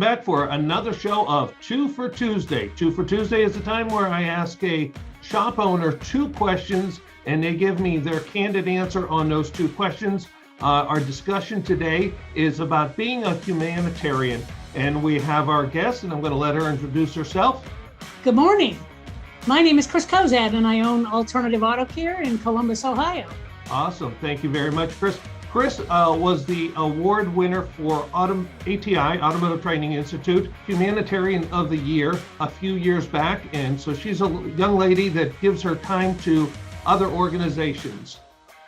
back for another show of Two for Tuesday. Two for Tuesday is the time where I ask a shop owner 2 questions and they give me their candid answer on those 2 questions. Our discussion today is about being a humanitarian, and we have our guest, and I'm going to let her introduce herself. Good morning. My name is Chris Kozad, and I own Alternative Auto Care in Columbus, Ohio. Awesome. Thank you very much, Chris. Chris was the award winner for ATI, Automotive Training Institute, Humanitarian of the Year a few years back. And so she's a young lady that gives her time to other organizations.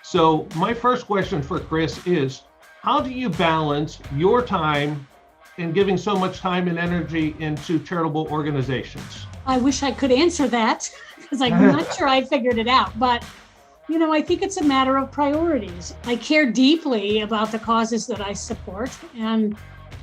So my first question for Chris is, how do you balance your time in giving so much time and energy into charitable organizations? I wish I could answer that because I'm not sure I figured it out. But I think it's a matter of priorities. I care deeply about the causes that I support. And,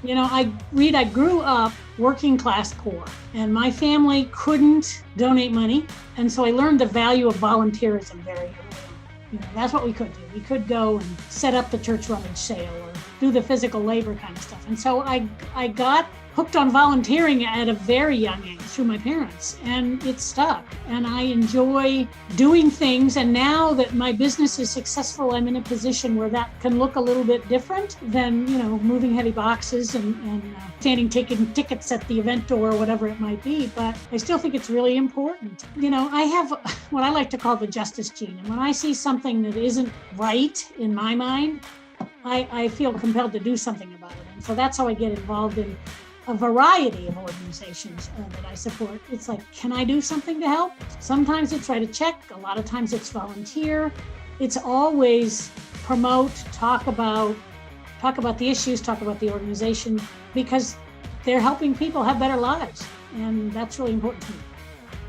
I grew up working class poor, and my family couldn't donate money. And so I learned the value of volunteerism very early. That's what we could do. We could go and set up the church rummage sale or do the physical labor kind of stuff. And so I got hooked on volunteering at a very young age through my parents, and it stuck. And I enjoy doing things. And now that my business is successful, I'm in a position where that can look a little bit different than, moving heavy boxes and standing taking tickets at the event door or whatever it might be. But I still think it's really important. I have what I like to call the justice gene. And when I see something that isn't right in my mind, I feel compelled to do something about it. And so that's how I get involved in a variety of organizations that I support. It's like, can I do something to help? Sometimes it's write a check. A lot of times it's volunteer. It's always promote, talk about the issues, talk about the organization, because they're helping people have better lives. And that's really important to me.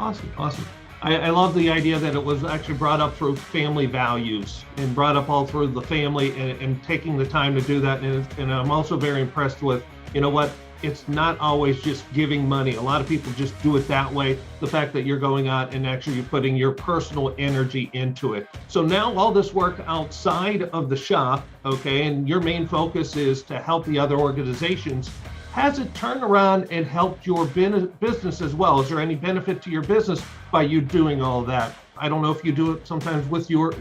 Awesome. I love the idea that it was actually brought up through family values and brought up all through the family and taking the time to do that. And I'm also very impressed with, it's not always just giving money. A lot of people just do it that way. The fact that you're going out and actually you're putting your personal energy into it. So now all this work outside of the shop, okay, and your main focus is to help the other organizations. Has it turned around and helped your business as well? Is there any benefit to your business by you doing all that? I don't know if you do it sometimes with your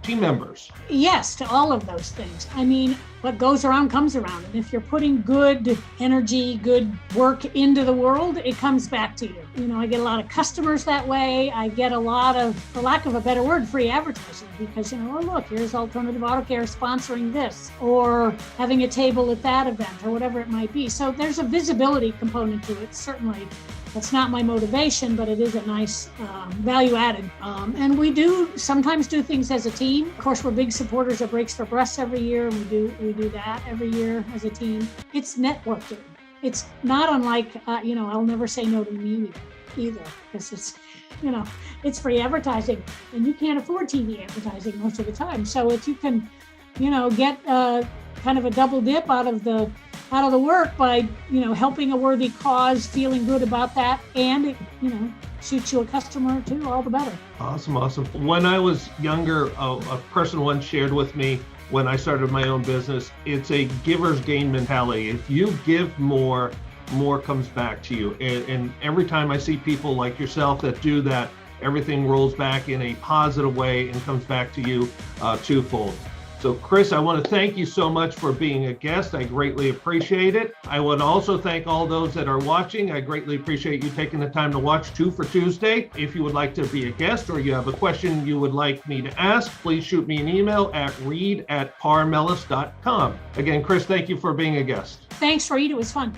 team members. Yes, to all of those things. I mean, what goes around comes around. And if you're putting good energy, good work into the world, it comes back to you. I get a lot of customers that way. I get a lot of, for lack of a better word, free advertising because, oh, look, here's Alternative Auto Care sponsoring this or having a table at that event or whatever it might be. So there's a visibility component to it, certainly. That's not my motivation, but it is a nice value added. And we do sometimes do things as a team. Of course, we're big supporters of Breaks for Breasts every year. We do that every year as a team. It's networking. It's not unlike, I'll never say no to media either because it's free advertising and you can't afford TV advertising most of the time. So if you can, get kind of a double dip out of the work by, helping a worthy cause, feeling good about that, and it, shoots you a customer or 2, all the better. Awesome. When I was younger, a person once shared with me when I started my own business, it's a giver's gain mentality. If you give more comes back to you. And every time I see people like yourself that do that, everything rolls back in a positive way and comes back to you twofold. So Chris, I want to thank you so much for being a guest. I greatly appreciate it. I want to also thank all those that are watching. I greatly appreciate you taking the time to watch Two for Tuesday. If you would like to be a guest or you have a question you would like me to ask, please shoot me an email at reed@parmelis.com. Again, Chris, thank you for being a guest. Thanks, Reed. It was fun.